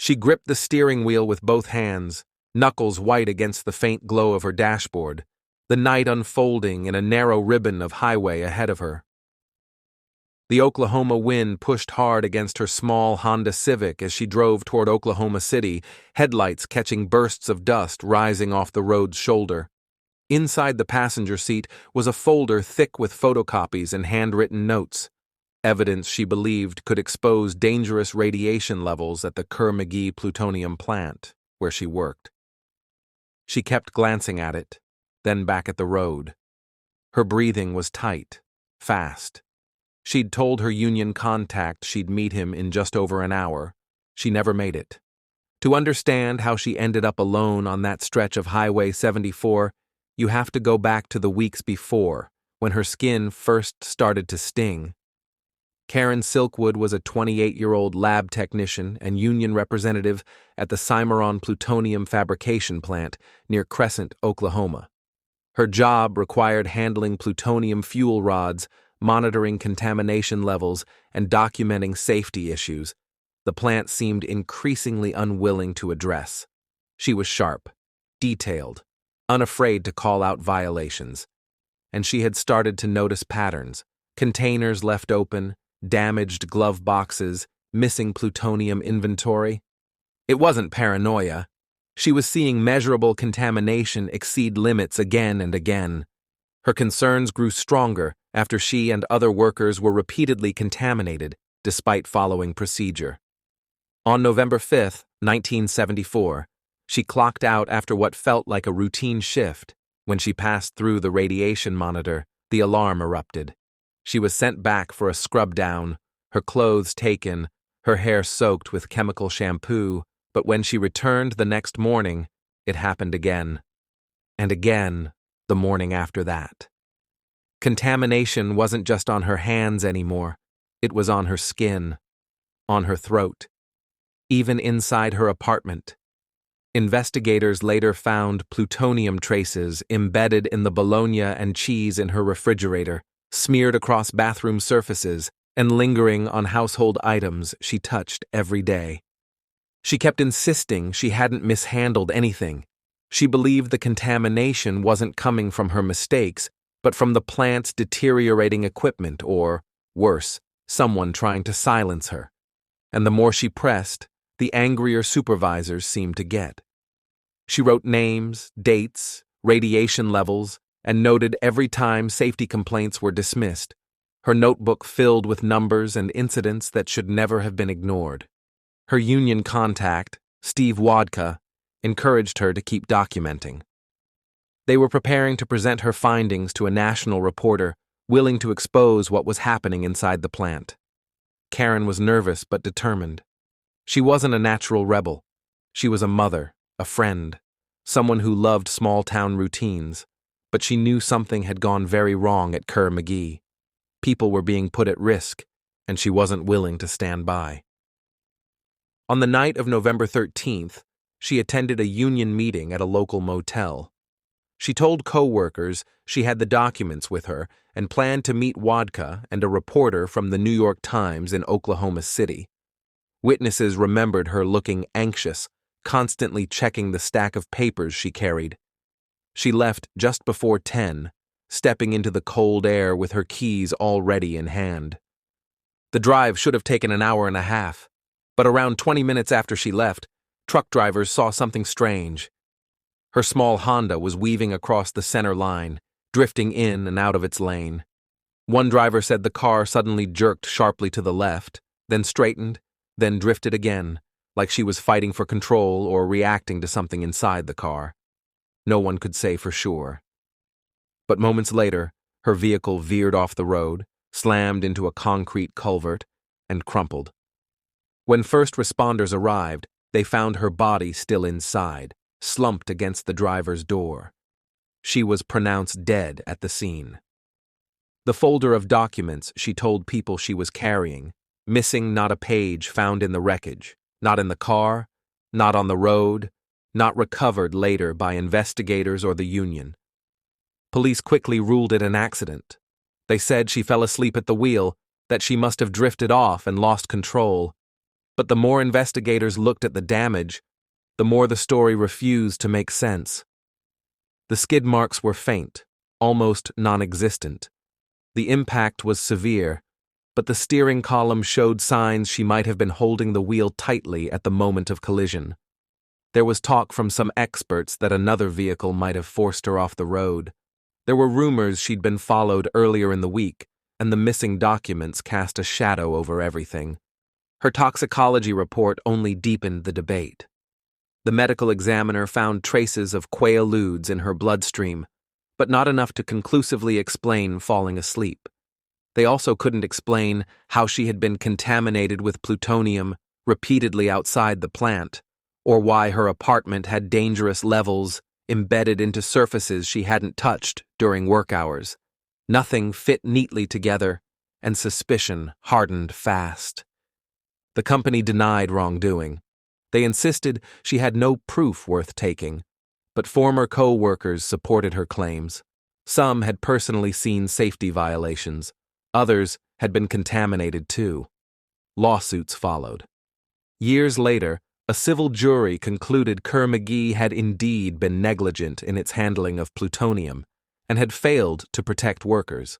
She gripped the steering wheel with both hands, knuckles white against the faint glow of her dashboard, the night unfolding in a narrow ribbon of highway ahead of her. The Oklahoma wind pushed hard against her small Honda Civic as she drove toward Oklahoma City, headlights catching bursts of dust rising off the road's shoulder. Inside the passenger seat was a folder thick with photocopies and handwritten notes, evidence she believed could expose dangerous radiation levels at the Kerr-McGee plutonium plant, where she worked. She kept glancing at it, then back at the road. Her breathing was tight, fast. She'd told her union contact she'd meet him in just over an hour. She never made it. To understand how she ended up alone on that stretch of Highway 74, you have to go back to the weeks before, when her skin first started to sting. Karen Silkwood was a 28-year-old lab technician and union representative at the Cimarron plutonium fabrication plant near Crescent, Oklahoma. Her job required handling plutonium fuel rods, monitoring contamination levels, and documenting safety issues the plant seemed increasingly unwilling to address. She was sharp, detailed, unafraid to call out violations. And she had started to notice patterns: containers left open, damaged glove boxes, missing plutonium inventory. It wasn't paranoia. She was seeing measurable contamination exceed limits again and again. Her concerns grew stronger after she and other workers were repeatedly contaminated, despite following procedure. On November 5, 1974, she clocked out after what felt like a routine shift. When she passed through the radiation monitor, the alarm erupted. She was sent back for a scrub down, her clothes taken, her hair soaked with chemical shampoo, but when she returned the next morning, it happened again. And again, the morning after that. Contamination wasn't just on her hands anymore. It was on her skin, on her throat, even inside her apartment. Investigators later found plutonium traces embedded in the bologna and cheese in her refrigerator, smeared across bathroom surfaces, and lingering on household items she touched every day. She kept insisting she hadn't mishandled anything. She believed the contamination wasn't coming from her mistakes, but from the plant's deteriorating equipment or, worse, someone trying to silence her. And the more she pressed, the angrier supervisors seemed to get. She wrote names, dates, radiation levels, and noted every time safety complaints were dismissed, her notebook filled with numbers and incidents that should never have been ignored. Her union contact, Steve Wodka, encouraged her to keep documenting. They were preparing to present her findings to a national reporter, willing to expose what was happening inside the plant. Karen was nervous but determined. She wasn't a natural rebel. She was a mother, a friend, someone who loved small-town routines, but she knew something had gone very wrong at Kerr-McGee. People were being put at risk, and she wasn't willing to stand by. On the night of November 13th, she attended a union meeting at a local motel. She told co-workers she had the documents with her and planned to meet Wodka and a reporter from the New York Times in Oklahoma City. Witnesses remembered her looking anxious, constantly checking the stack of papers she carried. She left just before 10, stepping into the cold air with her keys already in hand. The drive should have taken an hour and a half, but around 20 minutes after she left, truck drivers saw something strange. Her small Honda was weaving across the center line, drifting in and out of its lane. One driver said the car suddenly jerked sharply to the left, then straightened, then drifted again, like she was fighting for control or reacting to something inside the car. No one could say for sure. But moments later, her vehicle veered off the road, slammed into a concrete culvert, and crumpled. When first responders arrived, they found her body still inside, slumped against the driver's door. She was pronounced dead at the scene. The folder of documents she told people she was carrying, missing not a page found in the wreckage, not in the car, not on the road, not recovered later by investigators or the union. Police quickly ruled it an accident. They said she fell asleep at the wheel, that she must have drifted off and lost control. But the more investigators looked at the damage, the more the story refused to make sense. The skid marks were faint, almost non-existent. The impact was severe, but the steering column showed signs she might have been holding the wheel tightly at the moment of collision. There was talk from some experts that another vehicle might have forced her off the road. There were rumors she'd been followed earlier in the week, and the missing documents cast a shadow over everything. Her toxicology report only deepened the debate. The medical examiner found traces of quaaludes in her bloodstream, but not enough to conclusively explain falling asleep. They also couldn't explain how she had been contaminated with plutonium repeatedly outside the plant, or why her apartment had dangerous levels embedded into surfaces she hadn't touched during work hours. Nothing fit neatly together, and suspicion hardened fast. The company denied wrongdoing. They insisted she had no proof worth taking, but former co-workers supported her claims. Some had personally seen safety violations. Others had been contaminated too. Lawsuits followed. Years later, a civil jury concluded Kerr-McGee had indeed been negligent in its handling of plutonium and had failed to protect workers.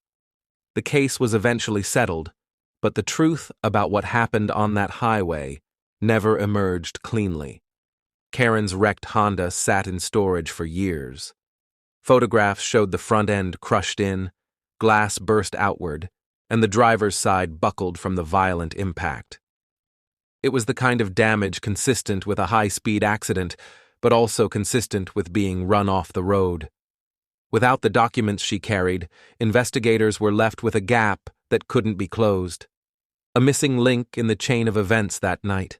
The case was eventually settled, but the truth about what happened on that highway never emerged cleanly. Karen's wrecked Honda sat in storage for years. Photographs showed the front end crushed in, glass burst outward, and the driver's side buckled from the violent impact. It was the kind of damage consistent with a high-speed accident, but also consistent with being run off the road. Without the documents she carried, investigators were left with a gap that couldn't be closed. A missing link in the chain of events that night.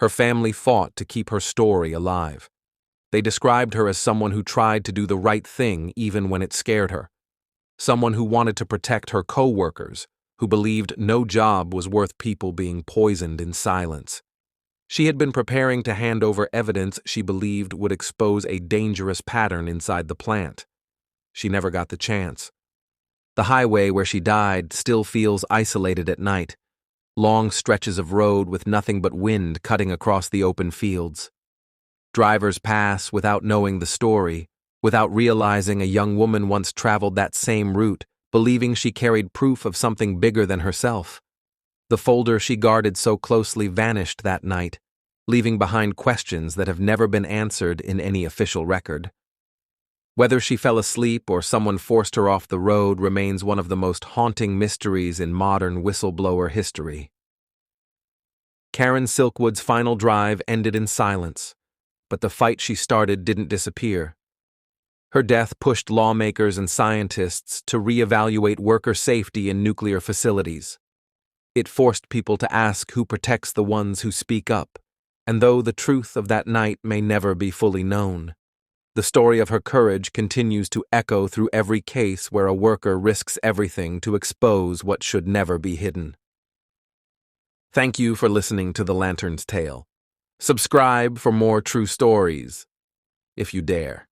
Her family fought to keep her story alive. They described her as someone who tried to do the right thing even when it scared her. Someone who wanted to protect her co-workers, who believed no job was worth people being poisoned in silence. She had been preparing to hand over evidence she believed would expose a dangerous pattern inside the plant. She never got the chance. The highway where she died still feels isolated at night. Long stretches of road with nothing but wind cutting across the open fields. Drivers pass without knowing the story, without realizing a young woman once traveled that same route, believing she carried proof of something bigger than herself. The folder she guarded so closely vanished that night, leaving behind questions that have never been answered in any official record. Whether she fell asleep or someone forced her off the road remains one of the most haunting mysteries in modern whistleblower history. Karen Silkwood's final drive ended in silence, but the fight she started didn't disappear. Her death pushed lawmakers and scientists to reevaluate worker safety in nuclear facilities. It forced people to ask who protects the ones who speak up, and though the truth of that night may never be fully known, the story of her courage continues to echo through every case where a worker risks everything to expose what should never be hidden. Thank you for listening to The Lantern's Tale. Subscribe for more true stories, if you dare.